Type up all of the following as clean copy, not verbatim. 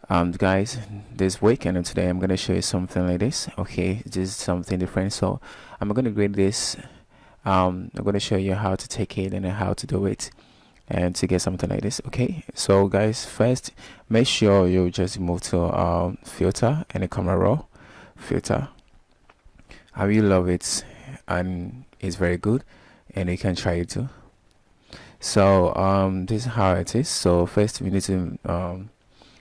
Guys, this week and today I'm gonna show you something like this. Okay, just something different. So I'm gonna grade this. I'm gonna show you how to take it and how to do it and to get something like this. Okay, so guys, first make sure you just move to filter and the camera raw filter. I really love it and it's very good, and you can try it too. So this is how it is. So first we need to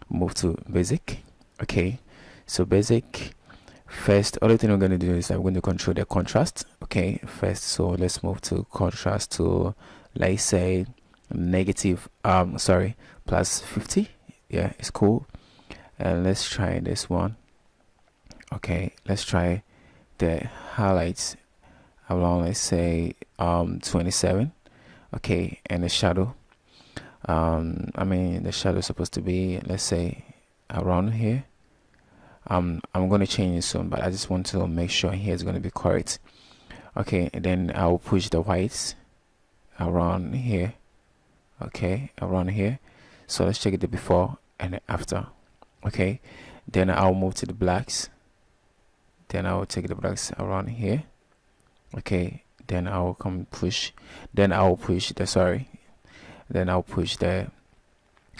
move to basic. Okay, so basic. First, other thing we're going to do is I'm going to control the contrast. Okay, first, so let's move to contrast to, let's say, negative sorry, plus 50. Yeah, it's cool. And let's try this one. Okay, let's try the highlights around, let's say 27. Okay, and the shadow, I mean the shadow is supposed to be, let's say, around here. I'm going to change it soon, but I just want to make sure here is going to be correct. Okay, and then I'll push the whites around here. Okay, around here. So let's check the before and the after. Okay, then I'll move to the blacks. Then I'll take the blacks around here. Okay, then I'll come push. Then I'll push the Then I'll push the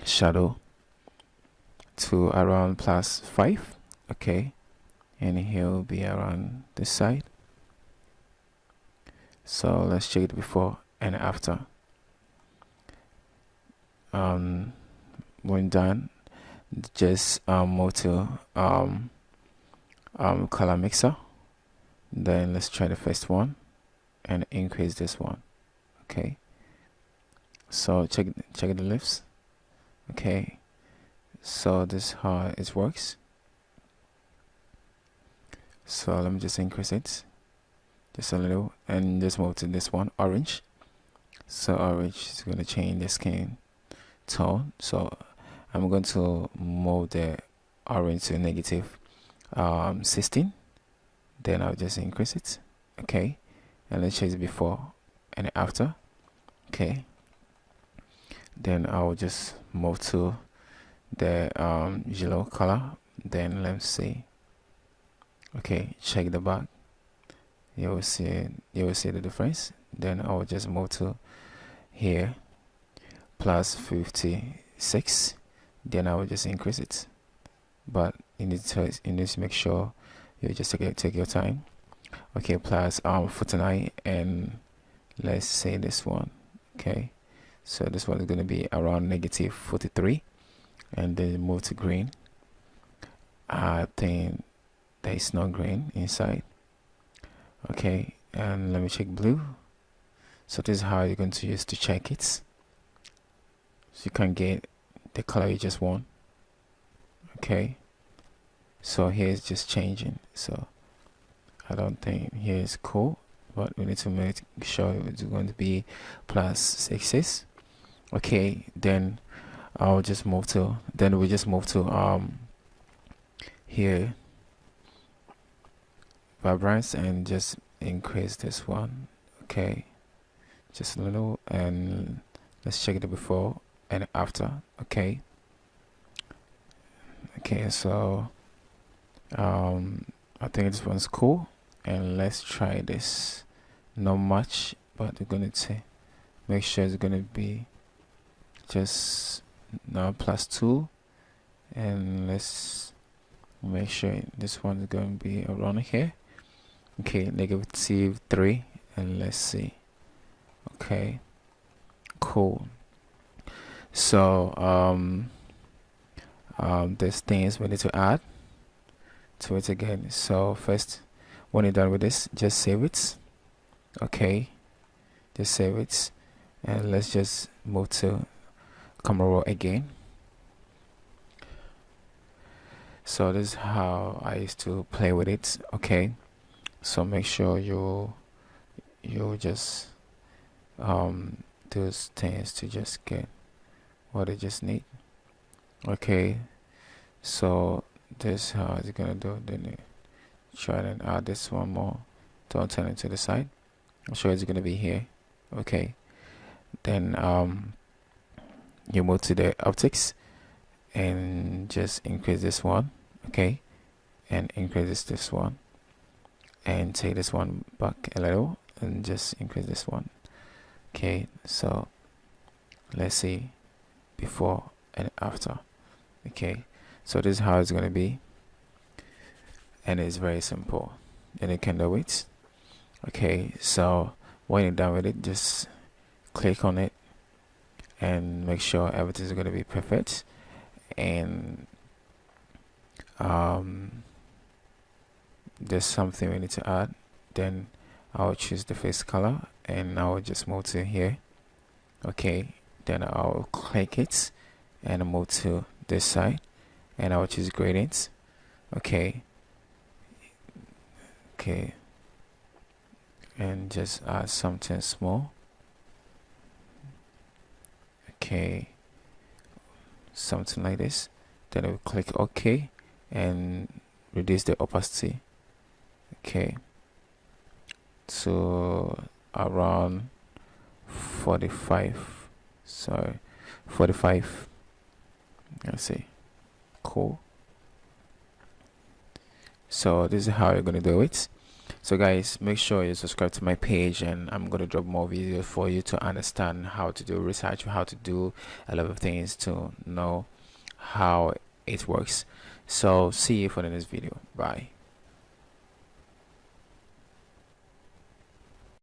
shadow to around plus 5. Okay, and here will be around this side. So let's check it before and after. When done, just move to color mixer. Then let's try the first one and increase this one. Okay, so check the lifts. Okay, so this is how it works. So let me just increase it just a little and just move to this one, orange. So orange is going to change the skin tone. So I'm going to move the orange to negative 16. Then I'll just increase it. Okay, and let's change it before and after. Okay, then I'll just move to the yellow color. Then let's see. Okay, check the back. You will see the difference. Then I will just move to here, plus 56. Then I will just increase it. But you need to make sure you just take your time. Okay, plus 49, and let's say this one. Okay, so this one is going to be around negative 43, and then move to green. I think there is no green inside. Okay, and let me check blue. So this is how you're going to use to check it, so you can get the color you just want. Okay, so here is just changing. So I don't think here is cool, but we need to make sure it's going to be plus 6. Okay, then I'll just move to, then we just move to here, vibrance, and just increase this one. Okay, just a little, and let's check the before and after. Okay, so I think this one's cool, and let's try this. Not much, but we're gonna make sure it's gonna be just now plus 2, and let's make sure this one is going to be around here. Okay, negative 3, and let's see. Okay, cool. So there's things we need to add to it again. So first, when you're done with this, just save it. Okay, just save it, and let's just move to camera raw again. So this is how I used to play with it. Okay, so make sure you just do things to just get what you just need. Okay, so this is how it's gonna do. Then you try and add this one more. Don't turn it to the side. I'm sure it's gonna be here. Okay, then you move to the optics, and just increase this one, okay, and increase this one, and take this one back a little and just increase this one. Okay, so let's see before and after. Okay, so this is how it's going to be, and it's very simple, and you can do it. Okay, so when you're done with it, just click on it and make sure everything's going to be perfect. And there's something we need to add. Then I'll choose the face color and I'll just move to here. Okay, then I'll click it and move to this side, and I'll choose gradients. Okay, and just add something small. Okay, something like this. Then I'll click OK and reduce the opacity. Okay, so around 45. Sorry, 45. Let's see. Cool. So this is how you're gonna do it. So guys, make sure you subscribe to my page, and I'm gonna drop more videos for you to understand how to do research, how to do a lot of things, to know how it works. So see you for the next video. Bye.